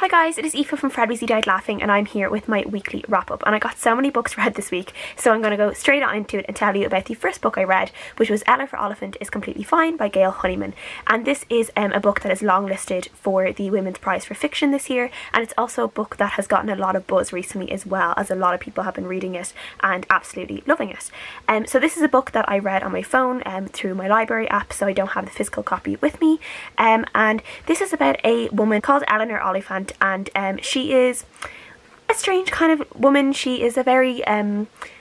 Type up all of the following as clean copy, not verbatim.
Hi guys, it is Aoife from Fred Weasley Died Laughing and I'm here with my weekly wrap up, and I got so many books read this week, so I'm going to go straight on into it and tell you about the first book I read, which was Eleanor for Oliphant is Completely Fine by Gail Honeyman. And this is a book that is long listed for the Women's Prize for Fiction this year, and it's also a book that has gotten a lot of buzz recently as well, as a lot of people have been reading it and absolutely loving it. So this is a book that I read on my phone through my library app, so I don't have the physical copy with me, and this is about a woman called Eleanor Oliphant, and she is a strange kind of woman. She is a very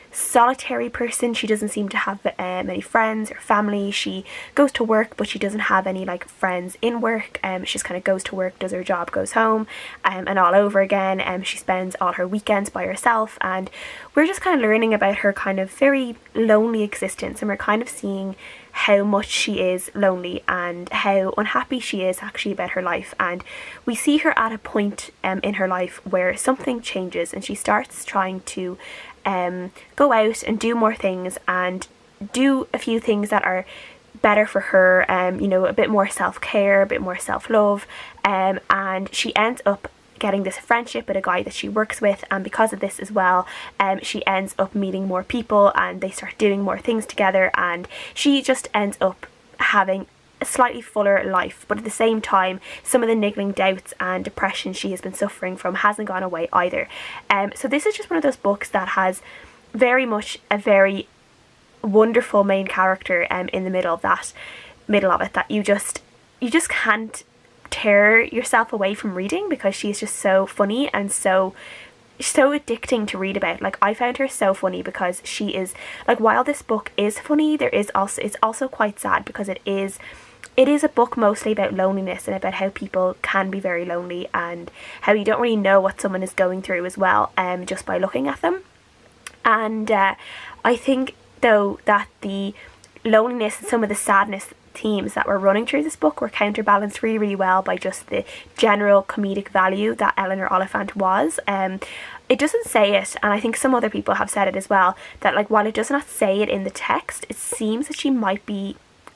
solitary person. She doesn't seem to have many friends or family. She goes to work, but she doesn't have any like friends in work. She just kind of goes to work, does her job, goes home, and all over again. She spends all her weekends by herself, and we're just kind of learning about her kind of very lonely existence, and we're kind of seeing how much she is lonely and how unhappy she is actually about her life. And we see her at a point in her life where something changes and she starts trying to go out and do more things and do a few things that are better for her, you know, a bit more self-care, a bit more self-love, and she ends up getting this friendship with a guy that she works with, and because of this as well, she ends up meeting more people and they start doing more things together, and she just ends up having a slightly fuller life. But at the same time, some of the niggling doubts and depression she has been suffering from hasn't gone away either. So this is just one of those books that has very much a very wonderful main character in the middle of it, that you just can't tear yourself away from reading, because she's just so funny and so addicting to read about. Like, I found her so funny because she is like, while this book is funny, it's also quite sad, because it is a book mostly about loneliness and about how people can be very lonely and how you don't really know what someone is going through as well, just by looking at them. And I think though that the loneliness and some of the sadness themes that were running through this book were counterbalanced really, really well by just the general comedic value that Eleanor Oliphant was. It doesn't say it, and I think some other people have said it as well, that like, while it does not say it in the text, it seems that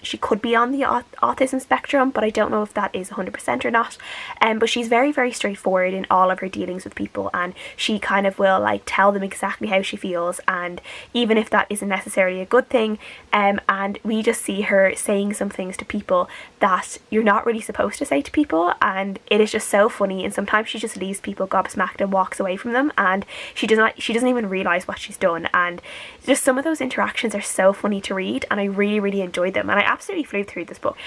she could be on the autism spectrum, but I don't know if that is 100% or not. But she's very, very straightforward in all of her dealings with people, and she kind of will like tell them exactly how she feels, and even if that isn't necessarily a good thing, and we just see her saying some things to people that you're not really supposed to say to people, and it is just so funny. And sometimes she just leaves people gobsmacked and walks away from them, and she doesn't even realise what she's done. And just some of those interactions are so funny to read, and I really, really enjoyed them, and I absolutely flew through this book.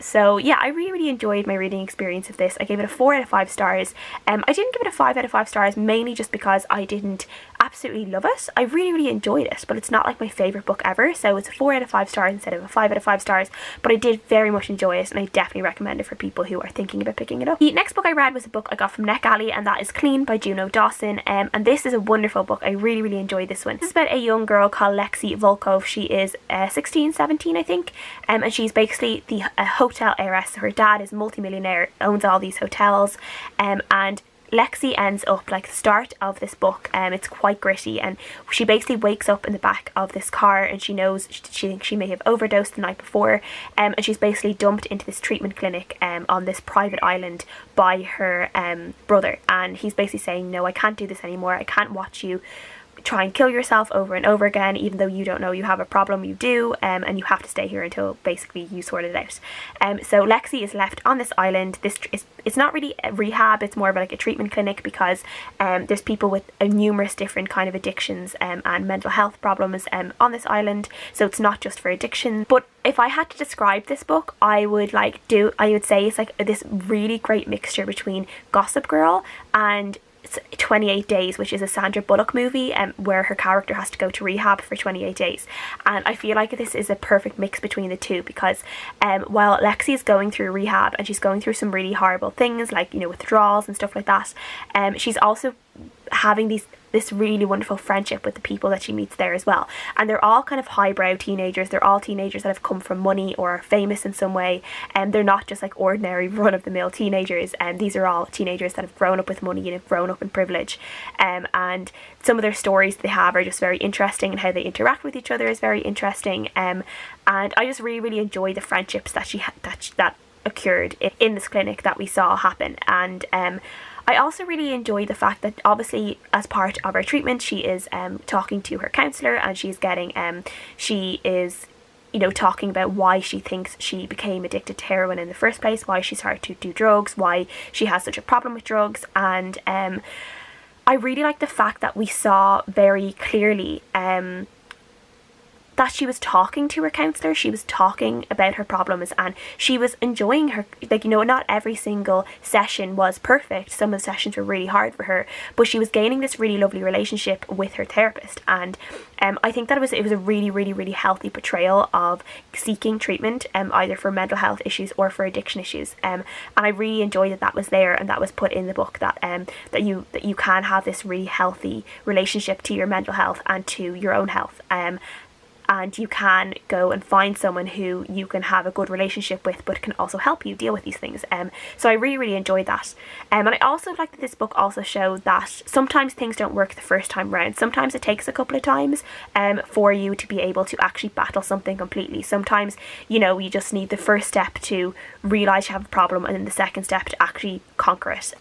So yeah, I really, really enjoyed my reading experience of this. I gave it a 4 out of 5 stars. I didn't give it a 5 out of 5 stars mainly just because I didn't absolutely love it. I really, really enjoyed it, but it's not like my favourite book ever, so it's a 4 out of 5 stars instead of a 5 out of 5 stars, but I did very much enjoy it, and I definitely recommend it for people who are thinking about picking it up. The next book I read was a book I got from NetGalley, and that is Clean by Juno Dawson, and this is a wonderful book. I really, really enjoyed this one. This is about a young girl called Lexi Volkov. She is 16, 17 I think, and she's basically the hotel heiress. Her dad is multi-millionaire, owns all these hotels, and Lexi ends up, like, the start of this book, it's quite gritty, and she basically wakes up in the back of this car, and she thinks she may have overdosed the night before, and she's basically dumped into this treatment clinic on this private island by her brother, and he's basically saying, no, I can't do this anymore, I can't watch you try and kill yourself over and over again, even though you don't know you have a problem. You do, and you have to stay here until basically you sort it out. So Lexi is left on this island. It's not really a rehab, it's more of like a treatment clinic, because there's people with numerous different kind of addictions and mental health problems on this island, so it's not just for addiction. But if I had to describe this book, I would say it's like this really great mixture between Gossip Girl and 28 Days, which is a Sandra Bullock movie where her character has to go to rehab for 28 days. And I feel like this is a perfect mix between the two, because while Lexi is going through rehab and she's going through some really horrible things, like, you know, withdrawals and stuff like that, she's also having this really wonderful friendship with the people that she meets there as well, and they're all kind of highbrow teenagers. They're all teenagers that have come from money or are famous in some way, and they're not just like ordinary run-of-the-mill teenagers, and these are all teenagers that have grown up with money and have grown up in privilege, and some of their stories they have are just very interesting, and how they interact with each other is very interesting, and I just really, really enjoy the friendships that occurred in this clinic that we saw happen. And I also really enjoy the fact that obviously as part of her treatment she is talking to her counsellor, and she's getting she is, you know, talking about why she thinks she became addicted to heroin in the first place, why she started to do drugs, why she has such a problem with drugs. And I really like the fact that we saw very clearly that she was talking to her counsellor, she was talking about her problems, and she was enjoying her, like, you know, not every single session was perfect, some of the sessions were really hard for her, but she was gaining this really lovely relationship with her therapist. And I think that it was a really, really, really healthy portrayal of seeking treatment, either for mental health issues or for addiction issues. And I really enjoyed that was there, and that was put in the book, that that you can have this really healthy relationship to your mental health and to your own health. And you can go and find someone who you can have a good relationship with, but can also help you deal with these things. So I really, really enjoyed that. And I also like that this book also showed that sometimes things don't work the first time around. Sometimes it takes a couple of times for you to be able to actually battle something completely. Sometimes, you know, you just need the first step to realise you have a problem, and then the second step to actually conquer it.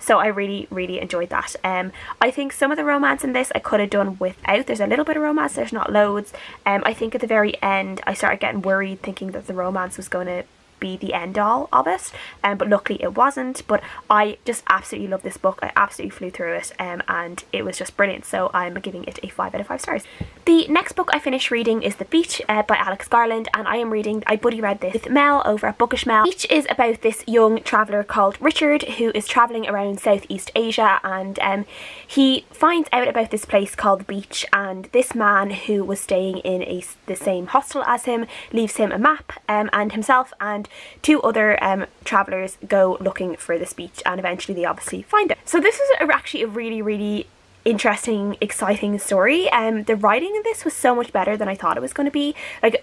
So I really, really enjoyed that. I think some of the romance in this I could have done without. There's a little bit of romance, there's not loads. I think at the very end I started getting worried, thinking that the romance was going to be the end all of it, but luckily it wasn't. But I just absolutely love this book. I absolutely flew through it, and it was just brilliant, so I'm giving it a 5 out of 5 stars. The next book I finished reading is The Beach by Garland, and I buddy read this with Mel over at Bookish Mel. Beach is about this young traveller called Richard who is travelling around Southeast Asia, and he finds out about this place called The Beach, and this man who was staying in the same hostel as him leaves him a map, and himself and 2 other travellers go looking for this beach, and eventually they obviously find it. So this is actually a really, really interesting, exciting story. The writing in this was so much better than I thought it was going to be. I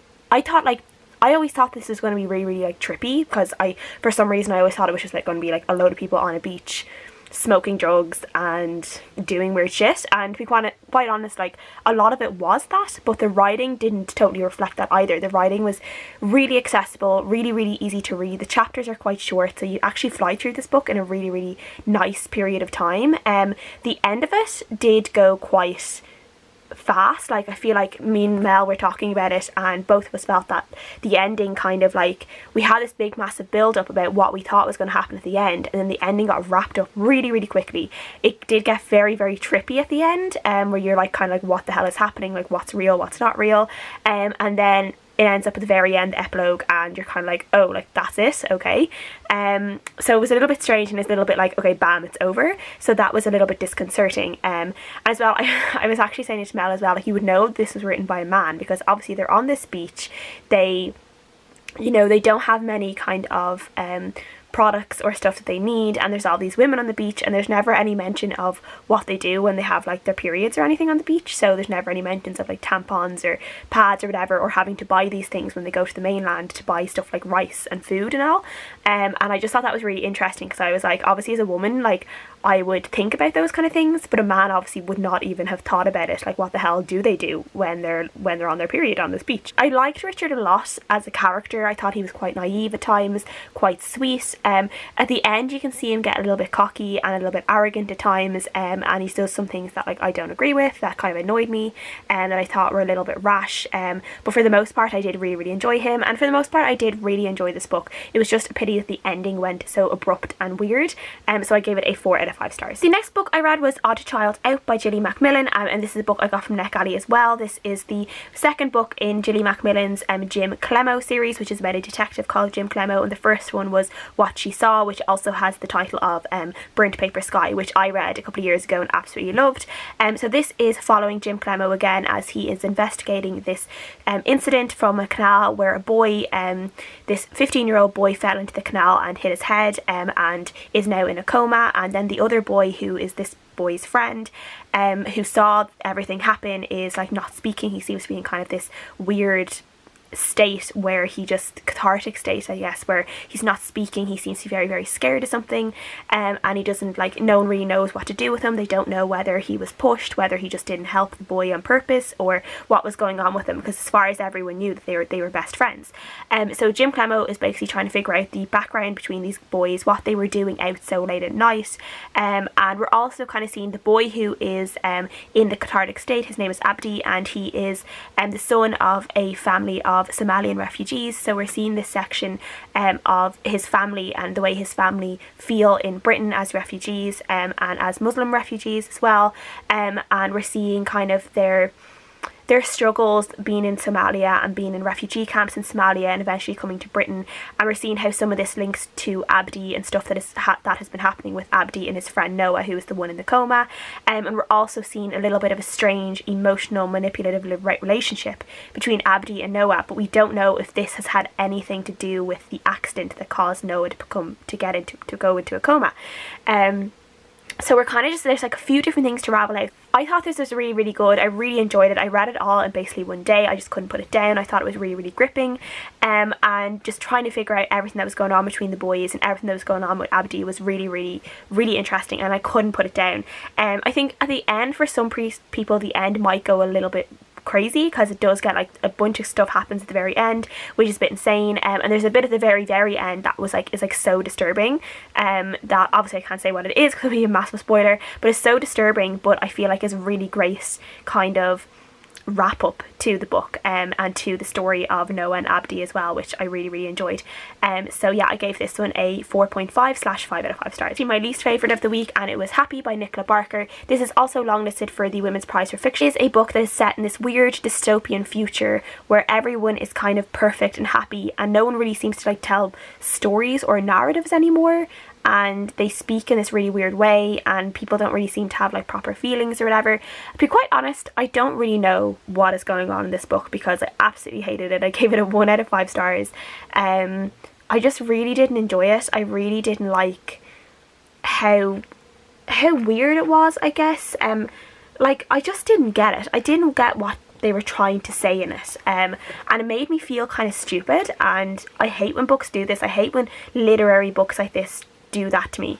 always thought this was going to be really, really like trippy, because for some reason I always thought it was just like going to be like a load of people on a beach smoking drugs and doing weird shit, and to be quite honest, like a lot of it was that, but the writing didn't totally reflect that either. The writing was really accessible, really, really easy to read. The chapters are quite short, so you actually fly through this book in a really, really nice period of time. The end of it did go quite fast. Like, I feel like me and Mel were talking about it, and both of us felt that the ending kind of like, we had this big massive build up about what we thought was going to happen at the end, and then the ending got wrapped up really, really quickly. It did get very, very trippy at the end, where you're like kind of like, what the hell is happening, like what's real, what's not real, and then it ends up at the very end, the epilogue, and you're kind of like, oh, like that's it, okay. So it was a little bit strange, and it's a little bit like, okay, bam, it's over. So that was a little bit disconcerting. As well, I was actually saying to Mel as well, like, you would know this was written by a man, because obviously they're on this beach, they, you know, they don't have many kind of products or stuff that they need, and there's all these women on the beach, and there's never any mention of what they do when they have like their periods or anything on the beach. So there's never any mentions of like tampons or pads or whatever, or having to buy these things when they go to the mainland to buy stuff like rice and food and all. And I just thought that was really interesting, because I was like, obviously as a woman, like I would think about those kind of things, but a man obviously would not even have thought about it. Like, what the hell do they do when they're on their period on this beach? I liked Richard a lot as a character. I thought he was quite naive at times, quite sweet. At the end you can see him get a little bit cocky and a little bit arrogant at times, and he does some things that like I don't agree with, that kind of annoyed me, and that I thought were a little bit rash. But for the most part I did really, really enjoy him, and for the most part I did really enjoy this book. It was just a pity that the ending went so abrupt and weird, so I gave it a 4 out of 5 stars. The next book I read was Odd Child Out by Gilly Macmillan, and this is a book I got from NetGalley as well. This is the second book in Gilly Macmillan's Jim Clemo series, which is about a detective called Jim Clemo, and the first one was What She Saw, which also has the title of Burnt Paper Sky, which I read a couple of years ago and absolutely loved. So this is following Jim Clemo again as he is investigating this incident from a canal where a boy, this 15-year-old boy, fell into the canal and hit his head, and is now in a coma, and then the other boy, who is this boy's friend, who saw everything happen, is like not speaking. He seems to be in kind of this weird state where he just, cathartic state I guess, where he's not speaking, he seems to be very, very scared of something, and he doesn't, like, no one really knows what to do with him. They don't know whether he was pushed, whether he just didn't help the boy on purpose, or what was going on with him, because as far as everyone knew, that they were best friends. So Jim Clemo is basically trying to figure out the background between these boys, what they were doing out so late at night, and we're also kind of seeing the boy who is in the cathartic state. His name is Abdi, and he is the son of a family of Somalian refugees. So we're seeing this section of his family and the way his family feel in Britain as refugees, and as Muslim refugees as well, and we're seeing kind of their struggles being in Somalia and being in refugee camps in Somalia and eventually coming to Britain. And we're seeing how some of this links to Abdi and stuff that has been happening with Abdi and his friend Noah, who is the one in the coma. And we're also seeing a little bit of a strange, emotional, manipulative relationship between Abdi and Noah, but we don't know if this has had anything to do with the accident that caused Noah to go into a coma. So we're kind of just, there's like a few different things to ravel out. I thought this was really, really good. I really enjoyed it. I read it all in basically one day. I just couldn't put it down. I thought it was really, really gripping. And just trying to figure out everything that was going on between the boys and everything that was going on with Abdi was really, really, really interesting, and I couldn't put it down. I think at the end, for some people, the end might go a little bit crazy, because it does get, like, a bunch of stuff happens at the very end, which is a bit insane, and there's a bit at the very, very end that is so disturbing, that obviously I can't say what it is because it'll be a massive spoiler, but it's so disturbing, but I feel like it's a really great kind of wrap up to the book, and to the story of Noah and Abdi as well, which I really, really enjoyed. So yeah, I gave this one a 4.5/5 out of 5 stars. My least favourite of the week, and it was Happy by Nicola Barker. This is also longlisted for the Women's Prize for Fiction. It is a book that is set in this weird dystopian future where everyone is kind of perfect and happy, and no one really seems to, like, tell stories or narratives anymore, and they speak in this really weird way, and people don't really seem to have, like, proper feelings or whatever. To be quite honest, I don't really know what is going on in this book, because I absolutely hated it. I gave it a 1 out of 5 stars. I just really didn't enjoy it. I really didn't like how weird it was, I guess. Like, I just didn't get it. I didn't get what they were trying to say in it, and it made me feel kind of stupid, and I hate when books do this. I hate when literary books like this do that to me,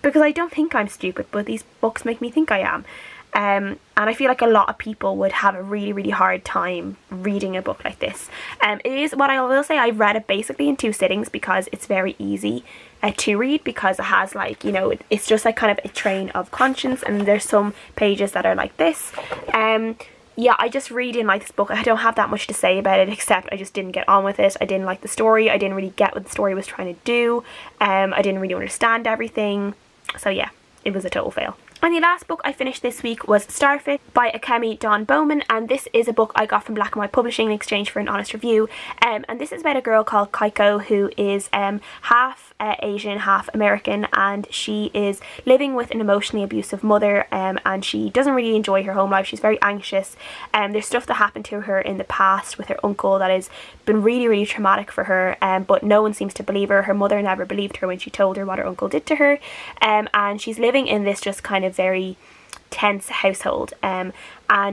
because I don't think I'm stupid, but these books make me think I am, and I feel like a lot of people would have a really, really hard time reading a book like this. It is, what I will say, I read it basically in 2 sittings because it's very easy to read, because it has, like, you know, it's just like kind of a train of conscience, and there's some pages that are like this. Yeah, I just really didn't like this book. I don't have that much to say about it, except I just didn't get on with it. I didn't like the story. I didn't really get what the story was trying to do. I didn't really understand everything. So yeah, it was a total fail. And the last book I finished this week was Starfish by Akemi Bowman, and this is a book I got from Black and White Publishing in exchange for an honest review. And this is about a girl called Kaiko who is half Asian, half American, and she is living with an emotionally abusive mother, and she doesn't really enjoy her home life. She's very anxious. There's stuff that happened to her in the past with her uncle that has been really, really traumatic for her, but no one seems to believe her. Her mother never believed her when she told her what her uncle did to her, and she's living in this just kind of very tense household, and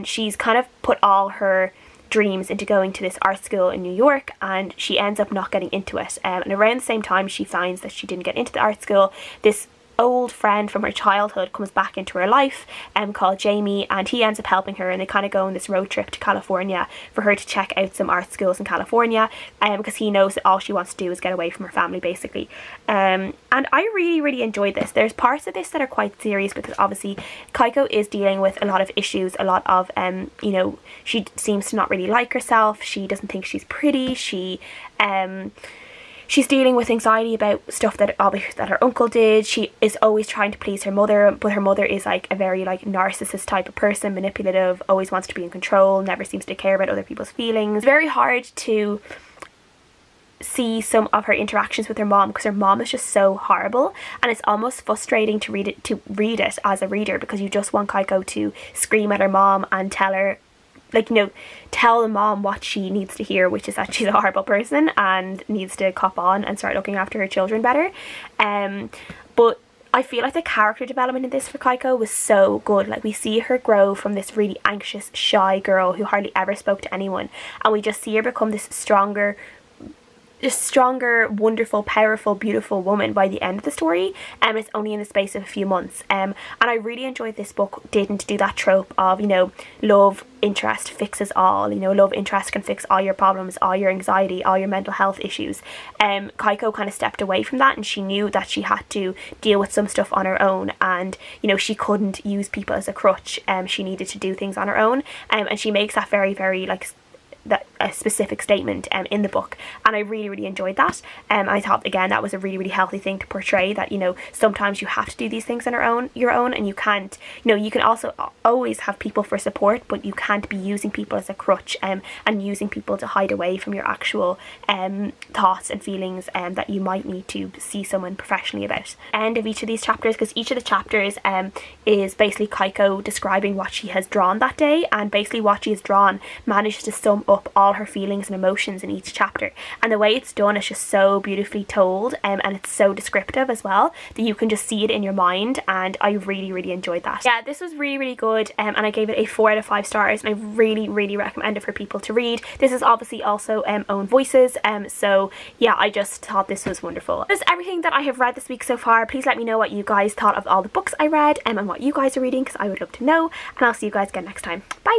she's kind of put all her dreams into going to this art school in New York, and she ends up not getting into it, and around the same time she finds that she didn't get into the art school, this old friend from her childhood comes back into her life, called Jamie, and he ends up helping her, and they kind of go on this road trip to California for her to check out some art schools in California, because he knows that all she wants to do is get away from her family, basically. And I really, really enjoyed this. There's parts of this that are quite serious, because obviously Kaiko is dealing with a lot of issues, a lot of you know, she seems to not really like herself, she doesn't think she's pretty, she's dealing with anxiety about stuff that her uncle did. She is always trying to please her mother, but her mother is like a very, like, narcissist type of person, manipulative, always wants to be in control, never seems to care about other people's feelings. It's very hard to see some of her interactions with her mom, because her mom is just so horrible, and it's almost frustrating to read it as a reader, because you just want Kaiko to scream at her mom and tell her, like, you know, tell the mom what she needs to hear, which is that she's a horrible person and needs to cop on and start looking after her children better. But I feel like the character development in this for Kaiko was so good. Like, we see her grow from this really anxious, shy girl who hardly ever spoke to anyone, and we just see her become this stronger, wonderful, powerful, beautiful woman by the end of the story. It's only in the space of a few months. And I really enjoyed this book didn't do that trope of, you know, love interest fixes all. You know, love interest can fix all your problems, all your anxiety, all your mental health issues. Kaiko kind of stepped away from that, and she knew that she had to deal with some stuff on her own, and you know, she couldn't use people as a crutch. She needed to do things on her own, and she makes that very, very like a specific statement in the book, and I really enjoyed that. I thought, again, that was a really healthy thing to portray, that, you know, sometimes you have to do these things on your own, and you can't, you know, you can also always have people for support, but you can't be using people as a crutch, and using people to hide away from your actual thoughts and feelings that you might need to see someone professionally about. End of each of these chapters, because each of the chapters is basically Kaiko describing what she has drawn that day, and basically what she has drawn manages to sum up all her feelings and emotions in each chapter, and the way it's done is just so beautifully told, and it's so descriptive as well that you can just see it in your mind, and I really enjoyed that. Yeah, this was really good, and I gave it a 4 out of 5 stars, and I really recommend it for people to read. This is obviously also own voices, so yeah, I just thought this was wonderful. That's everything that I have read this week so far. Please let me know what you guys thought of all the books I read, and what you guys are reading, because I would love to know, and I'll see you guys again next time. Bye!